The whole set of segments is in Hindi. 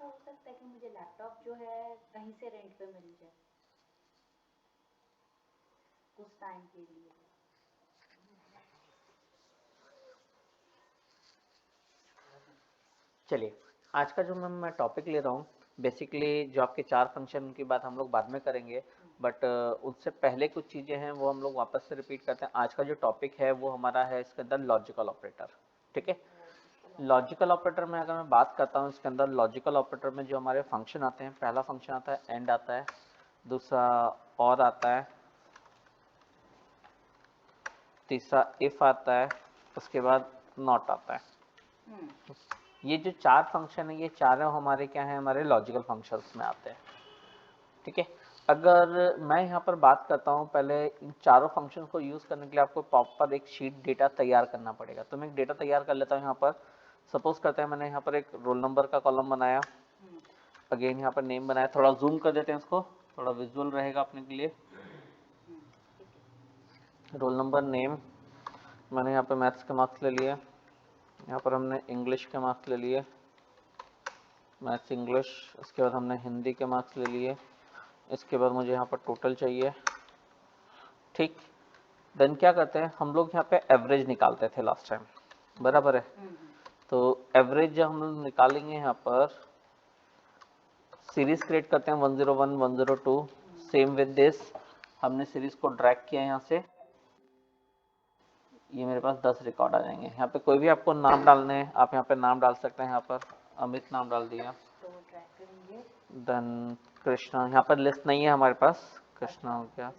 ऐसा हो सकता है कि मुझे लैपटॉप जो है कहीं से रेंट पे मिल जाए कुछ टाइम के लिए? चलिए, आज का जो मैं टॉपिक ले रहा हूँ, बेसिकली जो आपके 4 फंक्शन की बात हम लोग बाद में करेंगे, बट उससे पहले कुछ चीज़ें हैं वो हम लोग वापस से रिपीट करते हैं। आज का जो टॉपिक है वो हमारा है इसके अंदर लॉजिकल ऑपरेटर, ठीक है। लॉजिकल ऑपरेटर में अगर मैं बात करता हूँ, इसके अंदर लॉजिकल ऑपरेटर में जो हमारे फंक्शन आते हैं, पहला फंक्शन आता है एंड आता है, दूसरा और आता है, तीसरा इफ आता है, उसके बाद नॉट आता है। ये जो 4 फंक्शन है, ये चारों हमारे क्या हैं, हमारे लॉजिकल फंक्शंस में आते हैं, ठीक है। अगर मैं यहाँ पर बात करता हूँ, पहले इन चारों फंक्शंस को यूज़ करने के लिए आपको प्रॉपर एक शीट डेटा तैयार करना पड़ेगा। तो मैं एक डेटा तैयार कर लेता हूँ यहाँ पर। सपोज करते हैं मैंने यहाँ पर एक रोल नंबर का कॉलम बनाया, अगेन यहाँ पर नेम बनाया, थोड़ा जूम कर देते हैं इसको, थोड़ा विजुअल रहेगा अपने के लिए। रोल नंबर, नेम, मैंने यहाँ पर मैथ्स के मार्क्स ले लिए, यहाँ पर हमने इंग्लिश के मार्क्स ले लिए, मैथ्स इंग्लिश, उसके बाद हमने हिंदी के मार्क्स ले लिए, इसके बाद मुझे यहाँ पर टोटल चाहिए, ठीक। देन क्या करते हैं हम लोग, यहाँ पे एवरेज निकालते थे लास्ट टाइम, बराबर है। तो एवरेज जब हम लोग निकालेंगे, यहाँ पर सीरीज क्रिएट करते हैं 101 102, सेम विद दिस, हमने सीरीज को ड्रैग किया यहाँ से, ये मेरे पास 10 रिकॉर्ड आ जाएंगे। यहाँ पे कोई भी आपको नाम डालने हैं, आप यहाँ पे नाम डाल सकते हैं, यहाँ पर अमित नाम डाल दिया, तो ट्रैक करेंगे। देन कृष्णा, यहाँ पर लिस्ट नहीं है हमारे पास, कृष्णा हो गया,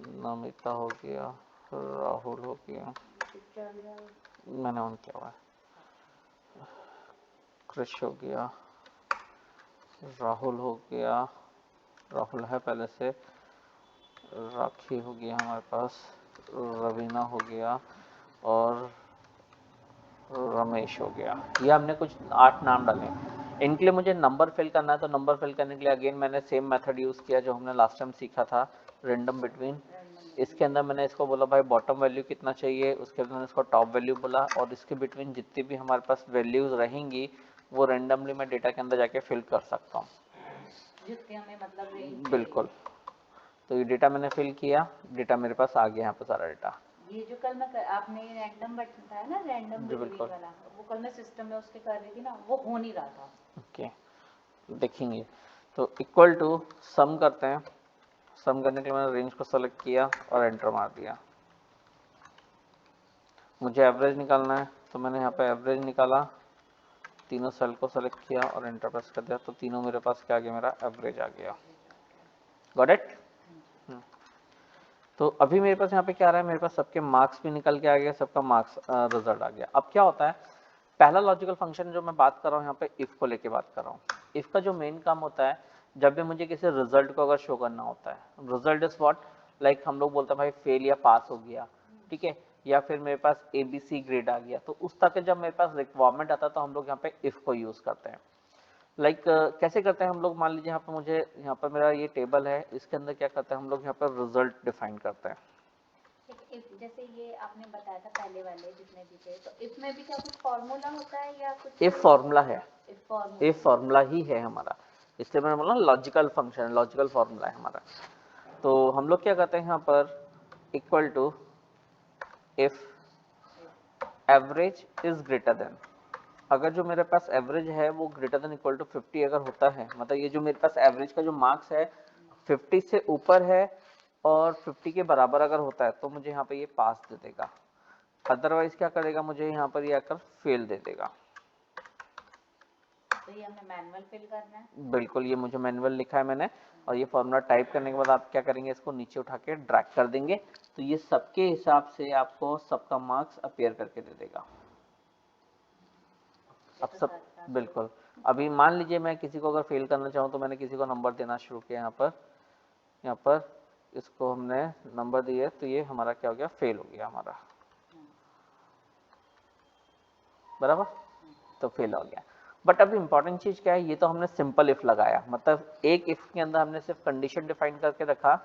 नमिता हो गया, राहुल हो गया, मैंने ऑन किया हुआ है, कृष हो गया, राहुल हो गया, राहुल है पहले से, राखी हो गया हमारे पास, रवीना हो गया, और रमेश हो गया। ये हमने कुछ 8 नाम डाले। इनके लिए मुझे नंबर फिल करना है, तो नंबर फिल करने के लिए अगेन मैंने सेम मेथड यूज़ किया जो हमने लास्ट टाइम सीखा था, रेंडम बिटवीन। इसके अंदर मैंने इसको बोला भाई बॉटम वैल्यू कितना चाहिए, उसके बाद मैंने इसको टॉप वैल्यू बोला, और इसके बिटवीन जितनी भी हमारे पास वैल्यूज रहेंगी वो रेंडमली मैं डेटा के अंदर जाके फिल कर सकता हूँ, जितने हमें मतलब रेंज बिल्कुल। चाहिए। तो ये डेटा मैंने फिल किया, डेटा मेरे पास आ गया यहाँ पे सारा डेटा। ये जो कल आपने रैंडम बताया ना, रैंडम जी बिटवीन बिल्कुल। वाला, वो कल मैं सिस्टम में उसके कर रही थी ना, वो हो नहीं रहा था। ओके, देखेंगे। तो इक्वल टू सम करते हैं, सम करने के लिए मैंने रेंज को सेलेक्ट किया और एंटर मार दिया। मुझे एवरेज निकालना है, तो मैंने यहाँ पे एवरेज निकाला, तीनों सेल को सेलेक्ट किया और एंटर प्रेस कर दिया, तो तीनों मेरे पास क्या आ गया, मेरा एवरेज आ गया। Got it. तो अभी मेरे पास यहाँ पे क्या आ रहा है, मेरे पास सबके मार्क्स भी निकल के आ गया, सबका मार्क्स रिजल्ट आ गया। अब क्या होता है, पहला लॉजिकल फंक्शन जो मैं बात कर रहा हूँ यहाँ पे, इफ को लेके बात कर रहा हूँ। इफ का जो मेन काम होता है, जब भी मुझे किसी रिजल्ट को अगर शो करना होता है, रिजल्ट इज व्हाट, लाइक हम लोग बोलते हैं भाई फेल या पास हो गया, ठीक है, या फिर मेरे पास ABC ग्रेड आ गया, तो उस तरह के जब मेरे पास रिक्वायरमेंट आता है तो हम लोग यहाँ पे इफ को यूज करते हैं। लाइक कैसे करते हैं हम लोग, मान लीजिए यहाँ पर मुझे, यहाँ पर मेरा ये टेबल है, इसके अंदर क्या करते हैं हम लोग, यहाँ पर रिजल्ट डिफाइन करते हैं। इफ जैसे ये आपने बताया था पहले वाले जितने भी थे, तो इफ में भी क्या कुछ फॉर्मूला होता है या कुछ? इफ फॉर्मूला है, इफ फॉर्मूला। इफ फॉर्मूला ही है हमारा, इसलिए मैंने बोला लॉजिकल फंक्शन, लॉजिकल फॉर्मूला है हमारा। तो हम लोग क्या करते हैं यहाँ पर, equal to if average is greater than, अगर जो मेरे पास एवरेज है वो ग्रेटर देन इक्वल टू 50 अगर होता है, मतलब ये जो मेरे पास एवरेज का जो मार्क्स है 50 से ऊपर है और 50 के बराबर अगर होता है, तो मुझे यहाँ पे ये पास दे देगा, अदरवाइज क्या करेगा, मुझे यहाँ पर ये आकर फेल दे देगा। तो ये हमें मैनुअल फिल करना है? बिल्कुल, ये मुझे मैनुअल लिखा है मैंने, और ये फॉर्मूला टाइप करने के बाद आप क्या करेंगे, इसको नीचे उठा के ड्रैग कर देंगे, तो ये सबके हिसाब से आपको सबका मार्क्स अपीयर करके दे देगा। ये अब तो सब, सस्ता बिल्कुल। अभी मान लीजिए मैं किसी को अगर फेल करना चाहूँ, तो मैंने किसी को नंबर देना शुरू किया, यहाँ पर इसको हमने नंबर दिए, तो ये हमारा क्या हो गया, फेल हो गया हमारा, बराबर, तो फेल हो गया। बट अब इंपॉर्टेंट चीज क्या है, ये तो हमने सिंपल इफ लगाया, मतलब एक इफ के अंदर हमने सिर्फ कंडीशन डिफाइन करके रखा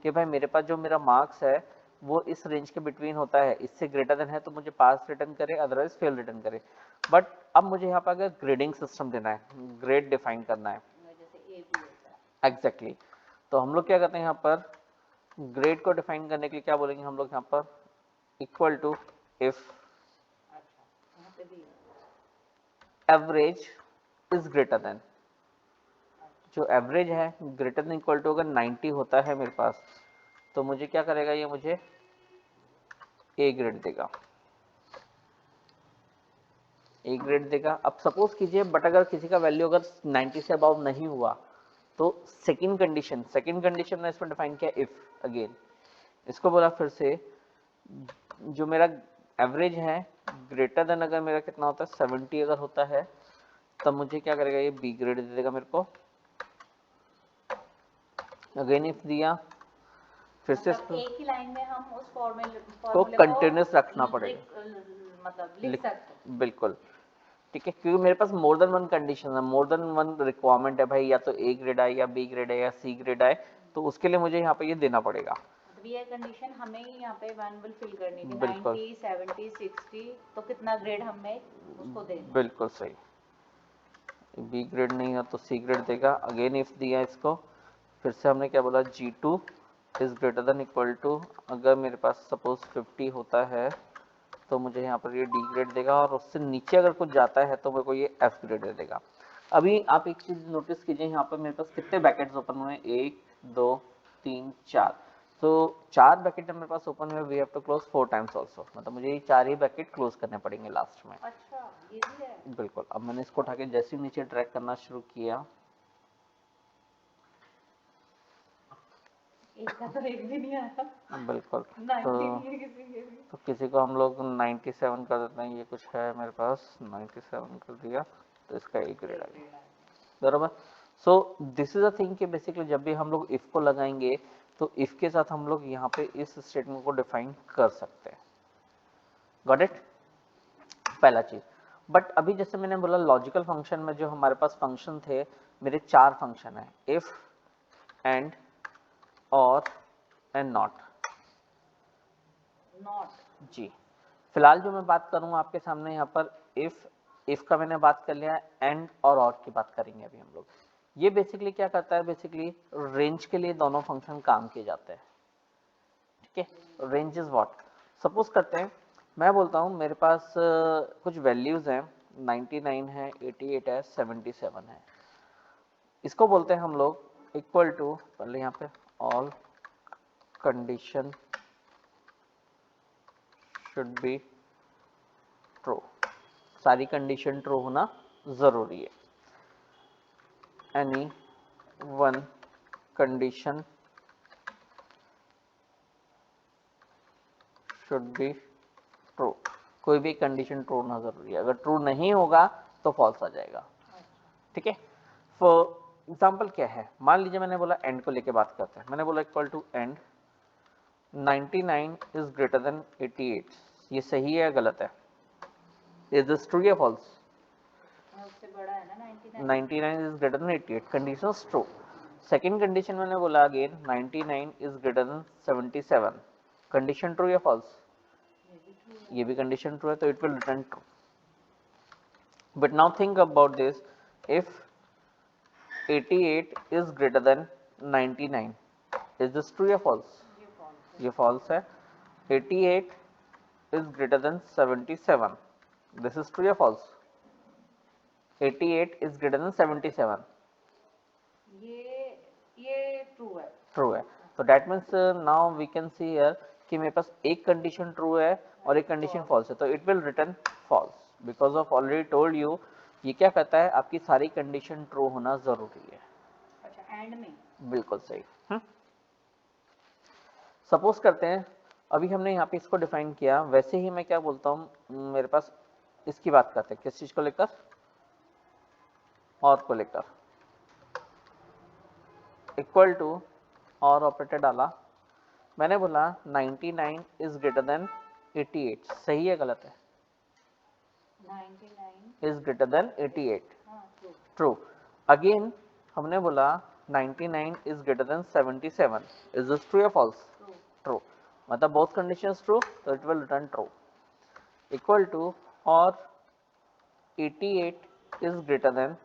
कि भाई मेरे पास जो मेरा मार्क्स है वो इस रेंज के बिटवीन होता है, इससे ग्रेटर देन है तो मुझे पास रिटर्न करे, अदरवाइज फेल रिटर्न करे। बट अब मुझे यहाँ पर अगर ग्रेडिंग सिस्टम देना है, ग्रेड डिफाइन करना है, जैसे ए बी होता है। एग्जैक्टली तो हम लोग क्या करते हैं यहाँ पर ग्रेड को डिफाइन करने के लिए क्या बोलेंगे हम लोग यहाँ पर इक्वल टू इफ अच्छा, यहाँ पे भी एवरेज इज ग्रेटर देन, जो एवरेज है ग्रेटर देन इक्वल टू अगर 90 होता है मेरे पास तो मुझे क्या करेगा, ये मुझे ए ग्रेड देगा, ए ग्रेड देगा। अब सपोज कीजिए बट अगर किसी का वैल्यू अगर 90 से अबव नहीं हुआ तो सेकंड कंडीशन ने इसमें डिफाइन किया इफ, अगेन इसको बोला फिर से जो मेरा एवरेज है ग्रेटर देन अगर मेरा कितना होता है 70 अगर होता है तब मुझे क्या करेगा, ये बी ग्रेड दे देगा मेरे को। अगेन इफ दिया, फिर से मतलब एक ही लाइन में हम उस फॉर्मूले को कंटिन्यूस रखना पड़ेगा, मतलब लिख सकते हैं। बिल्कुल ठीक है, क्योंकि मेरे पास मोर देन वन कंडीशन है, मोर देन वन रिक्वायरमेंट है भाई, या तो ए ग्रेड आए या बी ग्रेड आए या सी ग्रेड आए, तो उसके लिए मुझे यहाँ पे ये देना पड़ेगा। मतलब ये कंडीशन हमें ही यहाँ पे मैनुअल फिल करनी थी, बिल्कुल 90 70 60 तो कितना ग्रेड हमें उसको देना। बिल्कुल सही, बी ग्रेड नहीं है तो सी ग्रेड देगा। अगेन इफ दिया इसको, फिर से हमने क्या बोला G2 is greater than equal to, अगर मेरे पास सपोज 50 होता है तो मुझे यहाँ पर ये डी ग्रेड देगा, और उससे नीचे अगर कुछ जाता है तो मेरे को ये एफ ग्रेड दे देगा। अभी आप एक चीज नोटिस कीजिए, यहाँ पर मेरे पास कितने ब्रैकेट्स ओपन हुए हैं, 1 2 3 4, तो 4 ब्रैकेट मेरे पास ओपन हुए, we have to close 4 times also, मतलब मुझे ये 4 ही ब्रैकेट क्लोज करने पड़ेंगे लास्ट में। अच्छा ये भी है। बिल्कुल, अब मैंने इसको उठा के जैसे ही नीचे ट्रैक करना शुरू किया, एक का तो एक भी नहीं आया। बिल्कुल 90 नहीं है किसी के भी। तो किसी को हम लोग 97 कर देते हैं, ये कुछ है मेरे पास 97 कर दिया तो इसका एक ग्रेड आ गया, बराबर। So this is a thing कि बेसिकली जब भी हम लोग इफ को लगाएंगे तो इफ के साथ हम लोग यहाँ पे इस स्टेटमेंट को डिफाइन कर सकते हैं, गॉट इट, पहला चीज। बट अभी जैसे मैंने बोला लॉजिकल फंक्शन में जो हमारे पास फंक्शन थे, मेरे 4 फंक्शन है, इफ एंड और एंड नॉट जी। फिलहाल जो मैं बात करूंगा आपके सामने यहाँ पर इफ का मैंने बात कर लिया, एंड और की बात करेंगे अभी हम लोग। ये बेसिकली क्या करता है, बेसिकली रेंज के लिए दोनों फंक्शन काम किए जाते हैं, ठीक है। रेंज इज व्हाट, सपोज करते हैं मैं बोलता हूँ मेरे पास कुछ वैल्यूज हैं, 99 है, 88 है, 77 है, इसको बोलते हैं हम लोग इक्वल टू, पहले यहाँ पे all condition should be true, सारी कंडीशन ट्रू होना जरूरी है। Any one condition should be true, कोई भी कंडीशन ट्रू होना जरूरी है, अगर ट्रू नहीं होगा तो फॉल्स आ जाएगा, ठीक है। फॉर एग्जाम्पल क्या है, मान लीजिए मैंने बोला एंड को लेके बात करते हैं, मैंने बोला equal to and 99 is greater than 88, ये सही है या गलत है, इज दिस ट्रू या फॉल्स, उससे बड़ा है ना 99 is greater than 88, condition is true। Second condition मैंने बोला again 99 is greater than 77, condition true या फॉल्स, ये भी कंडीशन ट्रू है तो it will return true. But now think about this, if 88 is greater than 99, is this true या फॉल्स, ये फॉल्स है। 88 is greater than 77, this is true या फॉल्स, 88 is greater than 77, ये ट्रू है, ट्रू है। तो that means now we can see here कि मेरे पास एक कंडीशन ट्रू है और एक कंडीशन फॉल्स है, तो it will return false because of already told you, ये क्या कहता है आपकी सारी कंडीशन ट्रू होना जरूरी है। अच्छा एंड में बिल्कुल सही। सपोज करते हैं अभी हमने यहाँ पे इसको डिफाइन किया, वैसे ही मैं क्या बोलता हूँ, मेरे पास इसकी बात करते हैं, किस चीज को लेकर, और को लेकर, इक्वल टू और ऑपरेटर डाला, मैंने बोला 99 इज ग्रेटर देन 88, सही है गलत है, 99 is greater than 88, true, true. Again हमने बोला 99 is greater then 77, is this true या फॉल्स, ट्रू। मतलब both conditions true, तो it will return true. Equal to or 88 is greater than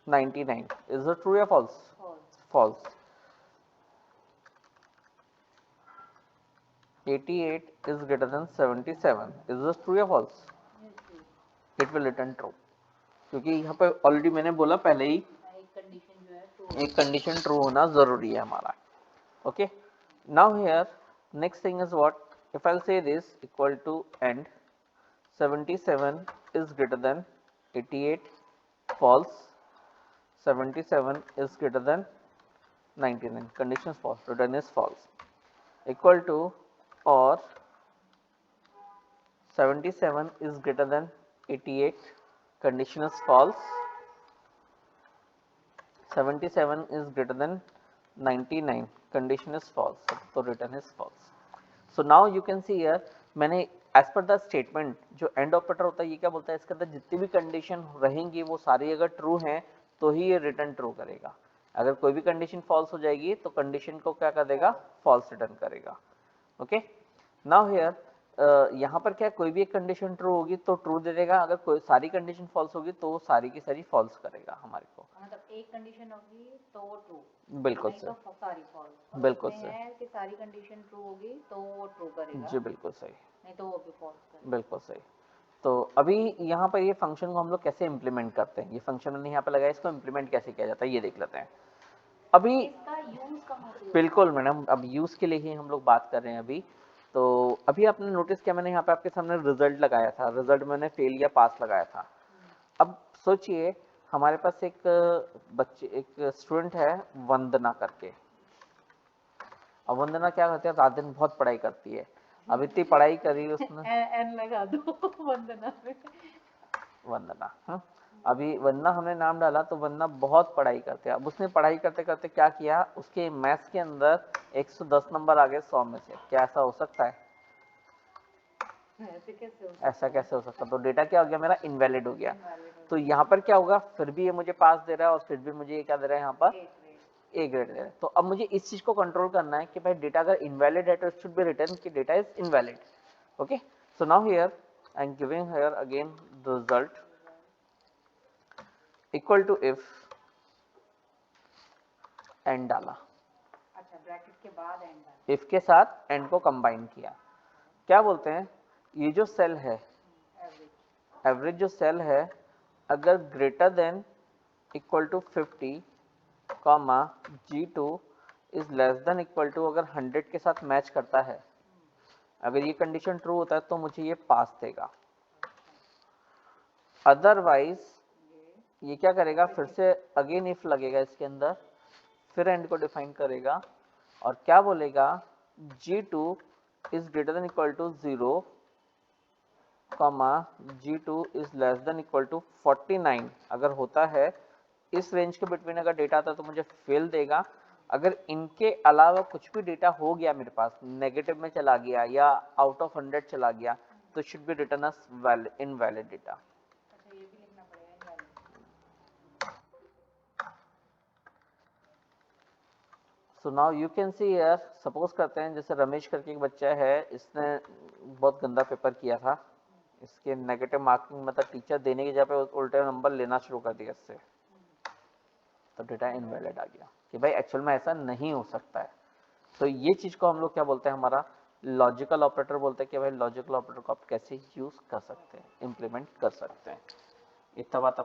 99. Is it true or false? false. False. 88 is greater than 77. Is this true or false? Yes, true. It will return true. क्योंकि यहाँ पे ऑलरेडी मैंने बोला पहले ही एक कंडीशन जो है true. एक कंडीशन ट्रू होना जरूरी है हमारा. Okay, now here next thing is what, if I say this equal to and 77 is greater than 88, false. 77 is greater than 99, condition is false, return is false. Equal to or 77 is greater than 88, condition is false. 77 is greater than 99, condition is false, so return is false. So now you can see here, मैंने as per the statement जो end operator होता है ये क्या बोलता है, इसके अंदर जितनी भी कंडीशन रहेंगी वो सारी अगर ट्रू हैं तो ही ये रिटर्न ट्रू करेगा. अगर कोई भी कंडीशन फॉल्स हो जाएगी तो कंडीशन को क्या कर देगा, फॉल्स रिटर्न करेगा. ओके, नाउ हियर यहाँ पर क्या कोई भी एक कंडीशन ट्रू होगी तो ट्रू दे देगा, अगर कोई सारी कंडीशन फॉल्स होगी तो सारी की सारी फॉल्स करेगा हमारे को. मतलब एक कंडीशन होगी तो वो ट्रू, बिल्कुल नहीं सही, तो सारी फॉल्स. बिल्कुल सही है कि सारी कंडीशन ट्रू होगी तो वो ट्रू करेगा. जी बिल्कुल सही, नहीं तो वो भी फॉल्स करेगा. बिल्कुल सही. तो अभी यहाँ पर ये फंक्शन को हम लोग कैसे इम्प्लीमेंट करते हैं, ये फंक्शन मैंने यहाँ पे लगाया, इसको इम्प्लीमेंट कैसे किया जाता है ये देख लेते हैं. अभी इसका यूज कहाँ पे होता है? बिल्कुल मैडम, अब यूज के लिए ही हम लोग बात कर रहे हैं अभी. तो अभी आपने नोटिस किया मैंने यहाँ पे आपके सामने रिजल्ट लगाया था, रिजल्ट मैंने फेल या पास लगाया था. अब सोचिए हमारे पास एक बच्चे एक स्टूडेंट है वंदना करके. अब वंदना क्या करती है, रात दिन बहुत पढ़ाई करती है. अब इतनी पढ़ाई करी उसने एन लगा दो वंदना में. वंदना, अभी वंदना हमने नाम डाला तो वंदना बहुत पढ़ाई करते हैं. अब उसने पढ़ाई करते करते क्या किया, उसके मैथ्स के अंदर 110 नंबर आ गए 100 में से. क्या ऐसा हो सकता है? ऐसा कैसे हो सकता? तो डेटा क्या हो गया मेरा, इनवैलिड हो गया. तो यहाँ पर क्या होगा, फिर भी ये मुझे पास दे रहा है और फिर भी मुझे ये क्या दे रहा है यहाँ पर, ए ग्रेड दे रहा है. तो अब मुझे इस चीज को कंट्रोल करना है कि भाई डेटा अगर इनवैलिड है तो इट शुड बी रिटर्न कि data is invalid. Okay, so now here I am giving here again the result equal to if and डाला. अच्छा, ब्रैकेट के बाद एंड डाला. इफ के साथ एंड को कंबाइन किया. क्या बोलते हैं, ये जो सेल है एवरेज जो सेल है अगर greater than equal to 50 comma G2 is less than equal to, अगर 100 के साथ मैच करता है, अगर ये कंडीशन ट्रू होता है तो मुझे ये पास देगा. अदरवाइज ये क्या करेगा, फिर से अगेन इफ लगेगा इसके अंदर, फिर एंड को डिफाइन करेगा और क्या बोलेगा, G2 is greater than equal to 0 comma G2 is less than equal to 49. अगर होता है इस रेंज के बिटवीन अगर डेटा आता है तो मुझे फेल देगा. अगर इनके अलावा कुछ भी डेटा हो गया मेरे पास, नेगेटिव में चला गया या आउट ऑफ 100 चला गया, तो should be return us invalid data. अच्छा, ये भी लिखना पड़ेगा invalid. So now you can see here, suppose करते हैं जैसे रमेश करके एक बच्चा है, इसने बहुत गंदा पेपर किया था, इसके नेगेटिव मार्किंग मतलब टीचर देने की जगह पे उल्टे नंबर लेना शुरू कर दिया इससे, तो डेटा इनवैलिड आ गया कि भाई एक्चुअल में ऐसा नहीं हो सकता है. तो ये चीज को हम लोग क्या बोलते हैं, हमारा लॉजिकल ऑपरेटर बोलते हैं कि भाई लॉजिकल ऑपरेटर को आप कैसे यूज कर सकते हैं, इंप्लीमेंट कर सकते हैं. इतना बात